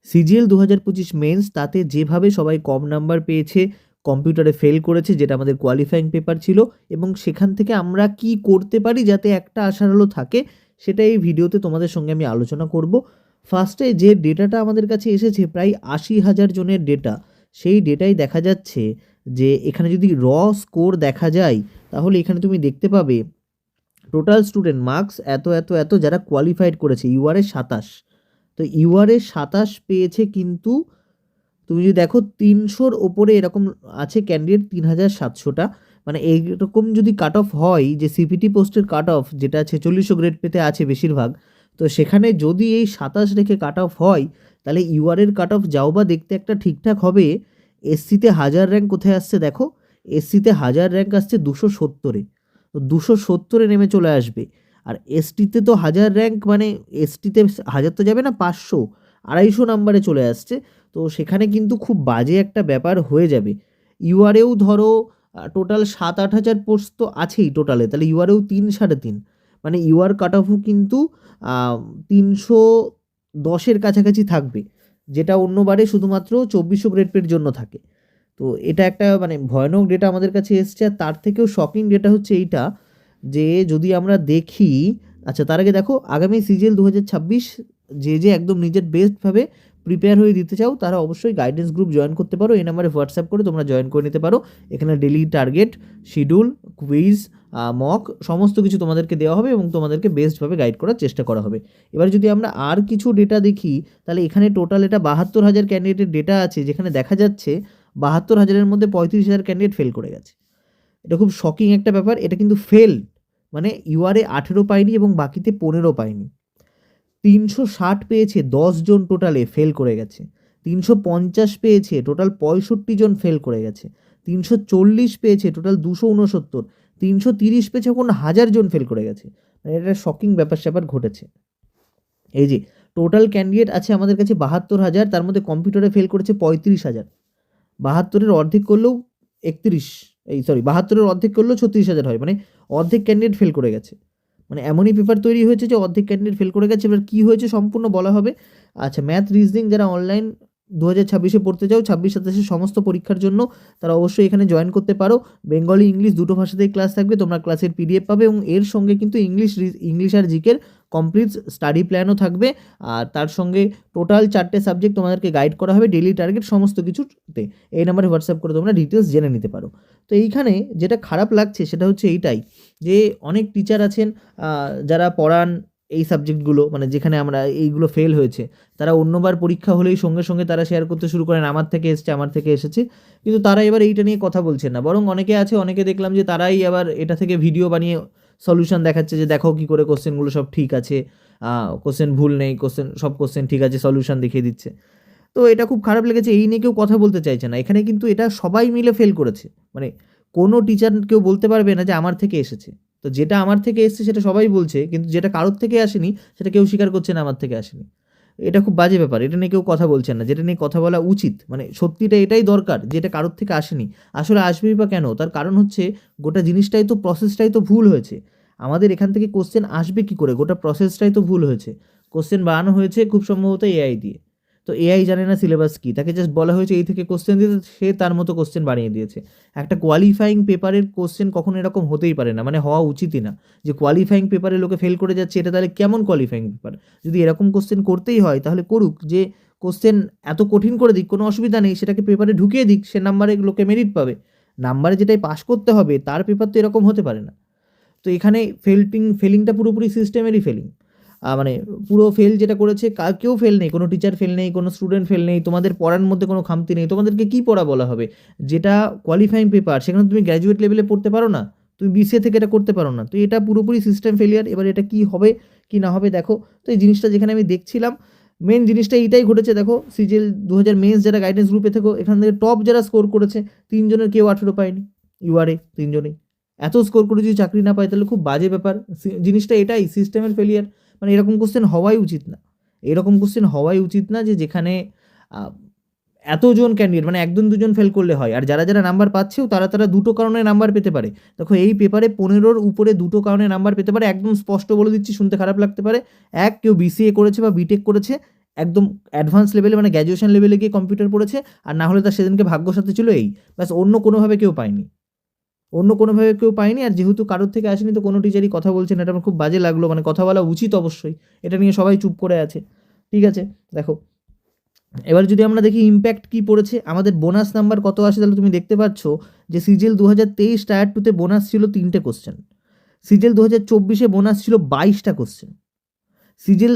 CGL 2025 men's তাতে যেভাবে সবাই কম নাম্বার পেয়েছে, কম্পিউটারে ফেল করেছে, যেটা আমাদের কোয়ালিফাইং পেপার ছিল, এবং সেখান থেকে আমরা কি করতে পারি যাতে একটা আশার আলো থাকে, সেটা এই ভিডিওতে তোমাদের সঙ্গে আমি আলোচনা করব। ফার্স্টে যে ডেটাটা আমাদের কাছে এসেছে প্রায় 80,000 জনের ডেটা, সেই ডেটাই দেখা যাচ্ছে যে এখানে যদি স্কোর দেখা যায় তাহলে এখানে তুমি দেখতে পাবে টোটাল স্টুডেন্ট মার্কস এত এত এত, যারা কোয়ালিফাইড করেছে ইউআরএ 27। তো ইউআরএ 27 পেয়েছে, কিন্তু তুমি যদি দেখো 300-র ওপরে এরকম আছে ক্যান্ডিডেট, 3,700টা। মানে এইরকম যদি কাট অফ হয়, যে সিপিটি পোস্টের কাট অফ যেটা 4600 গ্রেড পেতে আছে বেশিরভাগ, তো সেখানে যদি এই 27 রেখে কাট অফ হয়, তাহলে ইউআরের কাট অফ যাও বা দেখতে একটা ঠিকঠাক হবে। এসসিতে 1000 র্যাঙ্ক কোথায় আসছে দেখো, এসসিতে 1000 র্যাঙ্ক আসছে 270-এ, তো 270-এ নেমে চলে আসবে। আর এসটিতে তো 1000 র্যাঙ্ক, মানে এসটিতে 1000 তো যাবে না, 500, 250 নাম্বারে চলে আসছে। তো সেখানে কিন্তু খুব বাজে একটা ব্যাপার হয়ে যাবে। ইউআরেও ধরো টোটাল 7-8 হাজার পোস্ট তো আছেই টোটালে, তাহলে ইউআরেও 3-3.5, মানে ইউআর কাট অফও কিন্তু 310-এর কাছাকাছি থাকবে, যেটা অন্যবারে শুধুমাত্র 2400 গ্রেড পের জন্য থাকে। তো এটা একটা মানে ভয়ানক ডেটা আমাদের কাছে এসছে। আর তার থেকেও শকিং ডেটা হচ্ছে এইটা, যে যদি আমরা দেখি, আচ্ছা তার আগে দেখো আগামী সিজিএল 2026 যে একদম নিজের বেস্টভাবে প্রিপেয়ার হয়ে দিতে চাও, তারা অবশ্যই গাইডেন্স গ্রুপ জয়েন করতে পারো। এই নাম্বারে হোয়াটসঅ্যাপ করে তোমরা জয়েন করে নিতে পারো। এখানে daily target, schedule, quiz, mock সমস্ত কিছু তোমাদেরকে দেওয়া হবে এবং তোমাদেরকে বেস্টভাবে গাইড করার চেষ্টা করা হবে। এবার যদি আমরা আর কিছু ডেটা দেখি, তাহলে এখানে টোটাল এটা 72,000 ক্যান্ডিডেটের ডেটা আছে, যেখানে দেখা যাচ্ছে 72,000-এর মধ্যে 35,000 ক্যান্ডিডেট ফেল করে গেছে। এটা খুব শকিং একটা ব্যাপার। এটা কিন্তু ফেল, মানে ইউআরএ 18 পায়নি এবং বাকিতে 15 পায়নি। 360 পেয়েছে 10 জন, টোটালে ফেল করে গেছে। 350 পেয়েছে, টোটাল 65 জন ফেল করে গেছে। 340 পেয়েছে, টোটাল 269। 330 পেয়েছে, কোন 1000 জন ফেল করে গেছে। মানে এটা শকিং ব্যাপার স্যাপার ঘটেছে। এই যে টোটাল ক্যান্ডিডেট আছে আমাদের কাছে 72,000, তার মধ্যে কম্পিউটারে ফেল করেছে 35,000। 72-এর অর্ধেক করলেও 72-এর অর্ধেক করলেও 36,000 হয়, মানে অর্ধেক ক্যান্ডিডেট ফেল করে গেছে। মানে এমনই পেপার তৈরি হয়েছে যে অর্ধেক ক্যান্ডিডেট ফেল করে গেছে। এবার কী হয়েছে সম্পূর্ণ বলা হবে। আচ্ছা, ম্যাথ রিজনিং যারা অনলাইন 2026-এ পড়তে চাও, 26-27 সমস্ত পরীক্ষার জন্য, তারা অবশ্যই এখানে জয়েন করতে পারো। বেঙ্গলি ইংলিশ দুটো ভাষাতেই ক্লাস থাকবে, তোমরা ক্লাসের পিডিএফ পাবে, এবং এর সঙ্গে কিন্তু ইংলিশ আর জিকের কমপ্লিট স্টাডি প্ল্যানও থাকবে। আর তার সঙ্গে টোটাল 4টে সাবজেক্ট তোমাদেরকে গাইড করা হবে, ডেলি টার্গেট সমস্ত কিছুতে। এই নাম্বারে হোয়াটসঅ্যাপ করে তোমরা ডিটেলস জেনে নিতে পারো। তো এইখানে যেটা খারাপ লাগছে সেটা হচ্ছে এইটাই, যে অনেক টিচার আছেন যারা পড়ান এই সাবজেক্টগুলো, মানে যেখানে আমরা এইগুলো ফেল হয়েছে, তারা অন্যবার পরীক্ষা হলেই সঙ্গে সঙ্গে তারা শেয়ার করতে শুরু করেন, আমার থেকে এসেছে, আমার থেকে এসেছে। কিন্তু তারা এবার এইটা নিয়ে কথা বলছেন না, বরং অনেকে আছে, অনেকে দেখলাম যে তারাই আবার এটা থেকে ভিডিও বানিয়ে সলিউশন দেখাচ্ছে, যে দেখো কী করে কোশ্চেনগুলো সব ঠিক আছে, কোশ্চেন ভুল নেই, সব কোশ্চেন ঠিক আছে, সলিউশন দেখিয়ে দিচ্ছে। তো এটা খুব খারাপ লেগেছে। এই নিয়ে কেউ কথা বলতে চাইছে না এখানে, কিন্তু এটা সবাই মিলে ফেল করেছে। মানে কোনো টিচার কেউ বলতে পারবে না যে আমার থেকে এসেছে। তো যেটা আমার থেকে এসেছে সেটা সবাই বলছে, কিন্তু যেটা কারোর থেকে আসেনি সেটা কেউ স্বীকার করছে না আমার থেকে আসেনি। এটা খুব বাজে ব্যাপার, এটা নিয়ে কেউ কথা বলছেন না, যেটা নিয়ে কথা বলা উচিত। মানে সত্যিটা এটাই দরকার, যে এটা কারোর থেকে আসেনি। আসলে আসবেই বা কেন? তার কারণ হচ্ছে গোটা জিনিসটাই তো, প্রসেসটাই তো ভুল হয়েছে। আমাদের এখান থেকে কোশ্চেন আসবে কি করে? গোটা প্রসেসটাই তো ভুল হয়েছে। কোশ্চেন বানানো হয়েছে খুব সম্ভবত এআই দিয়ে। তো এআই জানে না সিলেবাস কী, তাকে জাস্ট বলা হয়েছে এই থেকে কোশ্চেন দিতে, সে তার মতো কোশ্চেন বানিয়ে দিয়েছে। একটা কোয়ালিফাইং পেপারের কোশ্চেন কখনো এরকম হতেই পারে না, মানে হওয়া উচিতই না। যে কোয়ালিফাইং পেপারে লোকে ফেল করে যাচ্ছে, এটা তাহলে কেমন কোয়ালিফাইং পেপার? যদি এরকম কোশ্চেন করতেই হয় তাহলে করুক, যে কোশ্চেন এত কঠিন করে দিক, কোনো অসুবিধা নেই, সেটাকে পেপারে ঢুকিয়ে দিক, সে নাম্বারে লোকে মেরিট পাবে। নাম্বারে যেটাই পাস করতে হবে তার পেপার তো এরকম হতে পারে না। তো এখানে ফেলিংটা পুরোপুরি সিস্টেমেরই ফেলিং। মানে পুরো ফেল যেটা করেছে, কেউ ফেল নেই, কোনো টিচার ফেল নেই, কোনো স্টুডেন্ট ফেল নেই, তোমাদের পড়ার মধ্যে কোনো খামতি নেই। তোমাদেরকে কী পড়া বলা হবে? যেটা কোয়ালিফাইং পেপার, সেখানে তুমি গ্র্যাজুয়েট লেভেলে পড়তে পারো না, তুমি বিসিএ থেকে এটা করতে পারো না। তো এটা পুরোপুরি সিস্টেম ফেলিয়ার। এবার এটা কি হবে কি না হবে দেখো। তো এই জিনিসটা যেখানে আমি দেখছিলাম, মেন জিনিসটা এইটাই ঘটেছে। দেখো সিজিএল 2000 মেন্স যারা গাইডেন্স গ্রুপে থেকো, এখান থেকে টপ যারা স্কোর করেছে, 3 জনের কেউ 18 পায়নি। ইউআরএ 3 জনেই এত স্কোর করে যদি চাকরি না পায়, তাহলে খুব বাজে ব্যাপার। জিনিসটা এটাই সিস্টেমের ফেলিয়ার। মানে এরকম কোশ্চেন হওয়াই উচিত না। এরকম কোশ্চেন হওয়াই উচিত না, যে যেখানে এতজন ক্যান্ডিডেট, মানে 1-2জন ফেল করলে হয়। আর যারা যারা নাম্বার পাচ্ছেও, তারা দুটো কারণে নাম্বার পেতে পারে। দেখো এই পেপারে 15-র উপরে দুটো কারণে নাম্বার পেতে পারে, একদম স্পষ্ট বলে দিচ্ছি, শুনতে খারাপ লাগতে পারে। এক, কেউ বিসিএ করেছে বা বিটেক করেছে, একদম অ্যাডভান্স লেভেলে মানে গ্র্যাজুয়েশন লেভেলে গিয়ে কম্পিউটার পড়েছে, আর না হলে তার সেদিনকে ভাগ্য সাথে ছিল এই, ব্যাস, অন্য কোনোভাবে কেউ পায়নি, আর যেহেতু কারোর থেকে আসেনি তো কোনো টিচারই কথা বলছে না, এটা আমার খুব বাজে লাগলো, মানে কথা বলা উচিত অবশ্যই, এটা নিয়ে সবাই চুপ করে আছে। ঠিক আছে, দেখো এবার যদি আমরা দেখি ইম্প্যাক্ট কী পড়েছে, আমাদের বোনাস নাম্বার কত আসে, তাহলে তুমি দেখতে পাচ্ছ যে সিজিএল 2023 টায়ার 2-তে বোনাস ছিল 3টে কোশ্চেন, সিজিএল 2024-এ বোনাস ছিল 22টা কোশ্চেন, সিজিএল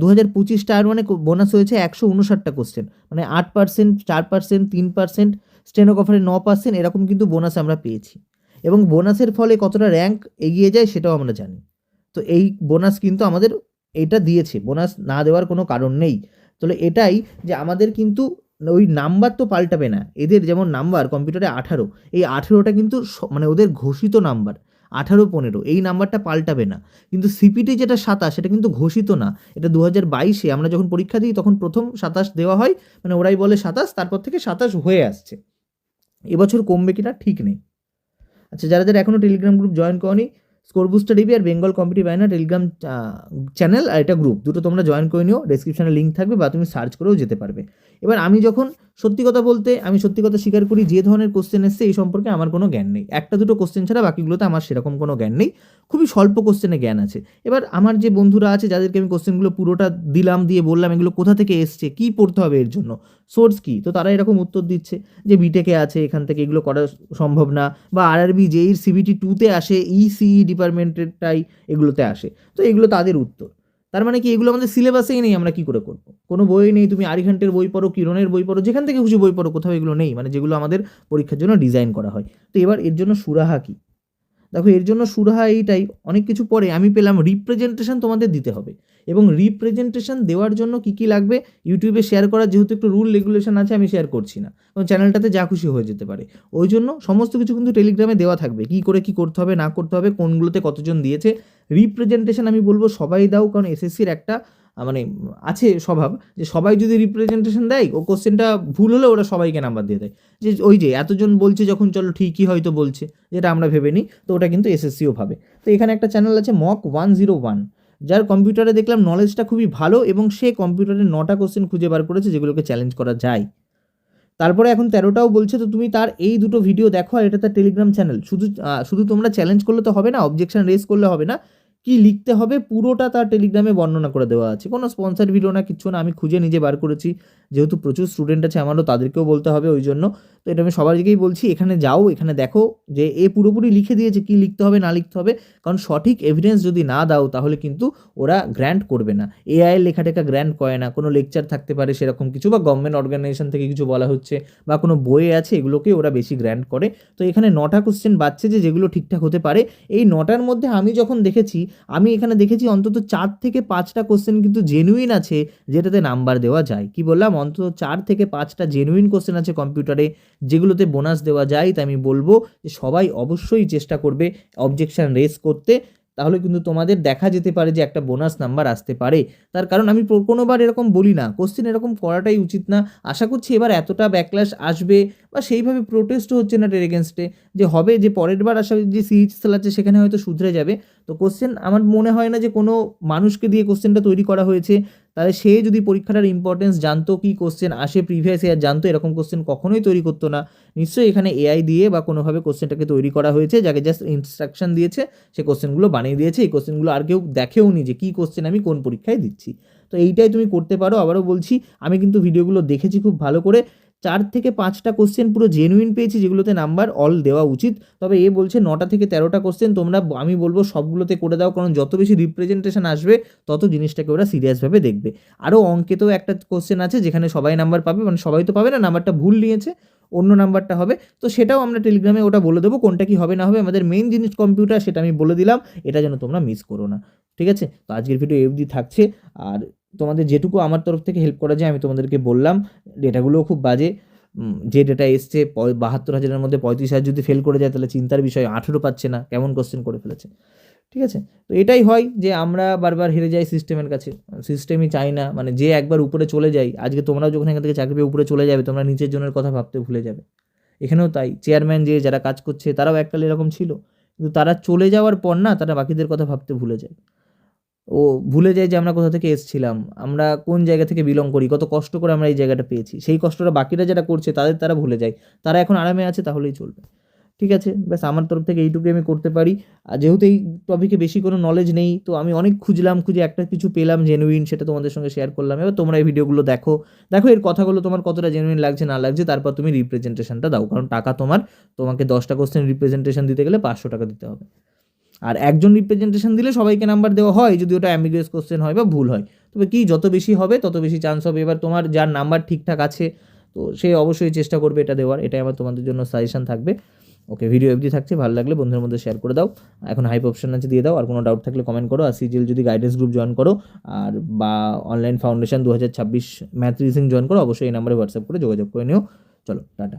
2025 টায়ার 1-এ বোনাস হয়েছে 159টা কোশ্চেন, মানে 8%, 4%, 3%, স্টেনোগ্রাফারে 9%, এরকম কিন্তু বোনাস আমরা পেয়েছি। এবং বোনাসের ফলে কতটা র্যাঙ্ক এগিয়ে যায় সেটাও আমরা জানি। তো এই বোনাস কিন্তু আমাদের এটা দিয়েছে, বোনাস না দেওয়ার কোনো কারণ নেই। তাহলে এটাই যে আমাদের কিন্তু ওই নাম্বার তো পাল্টাবে না, এদের যেমন নাম্বার কম্পিউটারে 18, এই 18টা কিন্তু মানে ওদের ঘোষিত নাম্বার, 18-15 এই নাম্বারটা পাল্টাবে না। কিন্তু সিপিটি যেটা 27 সেটা কিন্তু ঘোষিত না, এটা 2022-এ আমরা যখন পরীক্ষা দিই তখন প্রথম 27 দেওয়া হয়, মানে ওরাই বলে 27, তারপর থেকে 27 হয়ে আসছে, এবছর কমবে কিনা ঠিক নেই। আচ্ছা, যারা যারা এখনও টেলিগ্রাম গ্রুপ জয়েন করনি, স্কোর বুস্টার ডিবি আর বেঙ্গল কম্পিটিভ আয়না টেলিগ্রাম চ্যানেল আর এটা গ্রুপ দুটো তোমরা জয়েন করে নিও, ডেসক্রিপশনে লিঙ্ক থাকবে বা তুমি সার্চ করেও যেতে পারবে। এবার আমি যখন সত্যি কথা বলতে, আমি সত্যি কথা স্বীকার করি, যে ধরনের কোশ্চেন এসছে এই সম্পর্কে আমার কোনো জ্ঞান নেই, একটা দুটো কোশ্চেন ছাড়া বাকিগুলোতে আমার সেরকম কোনো জ্ঞান নেই, খুবই স্বল্প কোশ্চেনে জ্ঞান আছে। এবার আমার যে বন্ধুরা আছে যাদেরকে আমি কোশ্চেনগুলো পুরোটা দিলাম, দিয়ে বললাম এগুলো কোথা থেকে এসছে, কী পড়তে হবে এর জন্য, সোর্স কী, তো তারা এরকম উত্তর দিচ্ছে যে বিটেকে আছে, এখান থেকে এগুলো করা সম্ভব না, বা আরআরবি জেইর সিবিটি 2-তে আসে, ইসিই ডিপার্টমেন্টেরটাই এগুলোতে আসে, তো এগুলো তাদের উত্তর। তার মানে কি এগুলো আমাদের সিলেবাসেই নেই, আমরা কি করে করব, কোনো বই নেই, তুমি আরিহান্টের বই পড়ো, কিরণের বই পড়ো, যেখান থেকে খুশি বই পড়ো, কোথাও এগুলো নেই, মানে যেগুলো আমাদের পরীক্ষার জন্য ডিজাইন করা হয়। তো এবার এর জন্য সুরাহা কী, দেখো এর জন্য সুরাহা এইটাই, অনেক কিছু পরে আমি পেলাম রিপ্রেজেন্টেশন তোমাদের দিতে হবে, এবং রিপ্রেজেন্টেশন দেওয়ার জন্য কী কী লাগবে ইউটিউবে শেয়ার করার যেহেতু একটু রুল রেগুলেশন আছে, আমি শেয়ার করছি না, এবং চ্যানেলটাতে যা খুশি হয়ে যেতে পারে, ওই জন্য সমস্ত কিছু কিন্তু টেলিগ্রামে দেওয়া থাকবে, কী করে কী করতে হবে না করতে হবে, কোনগুলোতে কতজন দিয়েছে। রিপ্রেজেন্টেশন আমি বলবো সবাই দাও, কারণ এসএসসির একটা মানে আছে স্বভাব যে সবাই যদি রিপ্রেজেন্টেশন দেয়, ও কোশ্চেনটা ভুল হলে ওরা সবাইকে নাম্বার দিয়ে দেয়, যে ওই যে এতজন বলছে যখন চলো ঠিকই হয়তো বলছে, যেটা আমরা ভেবে নিই, তো ওটা কিন্তু এসএসসিও ভাবে। তো এখানে একটা চ্যানেল আছে মক 101, যার কম্পিউটারে দেখলাম নলেজটা খুবই ভালো, এবং সে কম্পিউটারে 9টা কোশ্চেন খুঁজে বার করেছে যেগুলোকে চ্যালেঞ্জ করা যায়, তারপরে এখন 13টাও বলছে, তো তুমি তার এই দুটো ভিডিও দেখো, আর এটা তার টেলিগ্রাম চ্যানেল, শুধু তোমরা চ্যালেঞ্জ করলে তো হবে না, অবজেকশন রেজ করলে হবে না, কি লিখতে হবে পুরোটা তার টেলিগ্রামে বর্ণনা করে দেওয়া আছে, কোনো স্পন্সার ভিডিও না, কিচ্ছু না, আমি খুঁজে নিজে বার করেছি, যেহেতু প্রচুর স্টুডেন্ট আছে আমারও, তাদেরকেও বলতে হবে ওই জন্য, তো এটা আমি সবার দিকেই বলছি, এখানে যাও, এখানে দেখো যে এ পুরোপুরি লিখে দিয়েছে কি লিখতে হবে না লিখতে হবে, কারণ সঠিক এভিডেন্স যদি না দাও তাহলে কিন্তু ওরা গ্র্যান্ট করবে না, এআইয়ের লেখাটেখা গ্র্যান্ট করে না, কোনো লেকচার থাকতে পারে সেরকম কিছু, বা গভর্নমেন্ট অর্গানাইজেশন থেকে কিছু বলা হচ্ছে, বা কোনো বইয়ে আছে, এগুলোকে ওরা বেশি গ্র্যান্ট করে। তো এখানে 9টা কোশ্চেন বাচ্ছে যেগুলো ঠিকঠাক হতে পারে, এই 9টার মধ্যে আমি যখন দেখেছি, আমি এখানে দেখেছি অন্তত 4 থেকে 5টা কোশ্চেন কিন্তু জেনুইন আছে, যেটাতে নাম্বার দেওয়া যায়, কি বললাম, অন্তত 4 থেকে 5টা জেনুইন কোশ্চেন আছে কম্পিউটারে, যেগুলোতে বোনাস দেওয়া যায়। তাই আমি বলবো যে সবাই অবশ্যই চেষ্টা করবে অবজেকশন রেজ করতে, তাহলে কিন্তু তোমাদের দেখা যেতে পারে যে একটা বোনাস নাম্বার আসতে পারে। তার কারণ আমি কোনোবার এরকম বলি না, কোশ্চেন এরকম করাটাই উচিত না। আশা করছি এবার এতটা ব্যাকল্যাশ আসবে, বা সেইভাবে প্রোটেস্টও হচ্ছে না এর এগেনস্টে, যে হবে, যে পরের বার আসা যে সিরিজ চালাচ্ছে সেখানে হয়তো শুধরে যাবে। তো কোশ্চেন আমার মনে হয় না যে কোনো মানুষকে দিয়ে কোশ্চেনটা তৈরি করা হয়েছে, তাহলে সে যদি পরীক্ষাটার ইম্পর্টেন্স জানতো, কি কোশ্চেন আসে প্রিভিয়াস ইয়ার জানতো, এরকম কোশ্চেন কখনোই তৈরি করতো না। নিশ্চয়ই এখানে এআই দিয়ে বা কোনোভাবে কোশ্চেনটাকে তৈরি করা হয়েছে, যাকে জাস্ট ইনস্ট্রাকশন দিয়েছে, সে কোশ্চেনগুলো বানিয়ে দিয়েছে, এই কোশ্চেনগুলো আর কেউ দেখেও নি যে কী কোশ্চেন আমি কোন পরীক্ষায় দিচ্ছি। তো এইটাই তুমি করতে পারো। আবারও বলছি, আমি কিন্তু ভিডিওগুলো দেখেছি খুব ভালো করে, 4 থেকে 5টা কোশ্চেন পুরো জেনুইন পেয়েছি, যেগুলোতে নাম্বার অল দেওয়া উচিত। তবে এ বলছে 9টা থেকে 13টা কোশ্চেন তোমরা, আমি বলবো সবগুলোতে করে দাও, কারণ যত বেশি রিপ্রেজেন্টেশন আসবে তত জিনিসটাকে ওরা সিরিয়াসভাবে দেখবে। আরও অঙ্কেতেও একটা কোশ্চেন আছে যেখানে সবাই নাম্বার পাবে, মানে সবাই তো পাবে না, নাম্বারটা ভুল নিয়েছে, অন্য নাম্বারটা হবে, তো সেটাও আমরা টেলিগ্রামে ওটা বলে দেবো কোনটা কি হবে না হবে। আমাদের মেন জিনিস কম্পিউটার, সেটা আমি বলে দিলাম, এটা যেন তোমরা মিস করো না। ঠিক আছে, তো আজকের ভিডিও অবধি থাকছে, আর তোমাদের যেটুকু আমার তরফ থেকে হেল্প করা যায় আমি তোমাদেরকে বললাম। ডেটাগুলোও খুব বাজে, যে ডেটা এসছে 72,000-এর মধ্যে 35,000 যদি ফেল করে যায় তাহলে চিন্তার বিষয়, 18 পাচ্ছে না, কেমন কোশ্চেন করে ফেলেছে। ঠিক আছে, তো এটাই হয় যে আমরা বারবার হেরে যাই সিস্টেমের কাছে, সিস্টেমই চাই না, মানে যে একবার উপরে চলে যাই, আজকে তোমরাও যখন এখান থেকে চাকরি পেয়ে উপরে চলে যাবে, তোমরা নিচের জনের কথা ভাবতে ভুলে যাবে। এখানেও তাই, চেয়ারম্যান যে যারা কাজ করছে তারাও এককালে এরকম ছিল, কিন্তু তারা চলে যাওয়ার পর না, তারা বাকিদের কথা ভাবতে ভুলে যায়। ও ভুলে যায় যে আমরা কোথা থেকে এসেছিলাম, আমরা কোন জায়গা থেকে বিলং করি, কত কষ্ট করে আমরা এই জায়গাটা পেয়েছি। সেই কষ্টটা বাকিরা যারা করছে তারা ভুলে যায়, তারা এখন আরামে আছে, তাহলেই চলবে। ঠিক আছে, ব্যাস আমার তরফ থেকে এইটুকুই আমি করতে পারি। আর যেহেতু এই টপিকে বেশি কোনো নলেজ নেই, তো আমি অনেক খুঁজে একটা কিছু পেলাম জেনুইন, সেটা তোমাদের সঙ্গে শেয়ার করলাম। এবার তোমরা এই ভিডিওগুলো দেখো, এর কথাগুলো তোমার কতটা জেনুইন লাগছে না লাগছে, তারপর তুমি রিপ্রেজেন্টেশনটা দাও। কারণ টাকা তোমাকে 10টা কোশ্চেন রিপ্রেজেন্টেশন দিতে গেলে 500 টাকা দিতে হবে। আর একজন রিপ্রেজেন্টেশন দিলে সবাইকে নাম্বার দেওয়া হয়, যদি ওটা অ্যাম্বিগুয়াস কোশ্চেন হয় বা ভুল হয়। তবে কি, যত বেশি হবে তত বেশি চান্স হবে। এবার তোমার যার নাম্বার ঠিকঠাক আছে, তো সে অবশ্যই চেষ্টা করবে এটা দেওয়ার। এটাই আমার তোমাদের জন্য সাজেশন থাকবে। ওকে, ভিডিও অবধি থাকছে, ভালো লাগলে বন্ধুদের মধ্যে শেয়ার করে দাও। এখন হাইপ অপশন আছে, দিয়ে দাও। আর কোনো ডাউট থাকলে কমেন্ট করো। আর সিজিএল যদি গাইডেন্স গ্রুপ জয়েন করো, আর বা online foundation 2026 math reasoning join করো, অবশ্যই এই নাম্বারে হোয়াটসঅ্যাপ করে যোগাযোগ করে নিও। চলো, টাটা।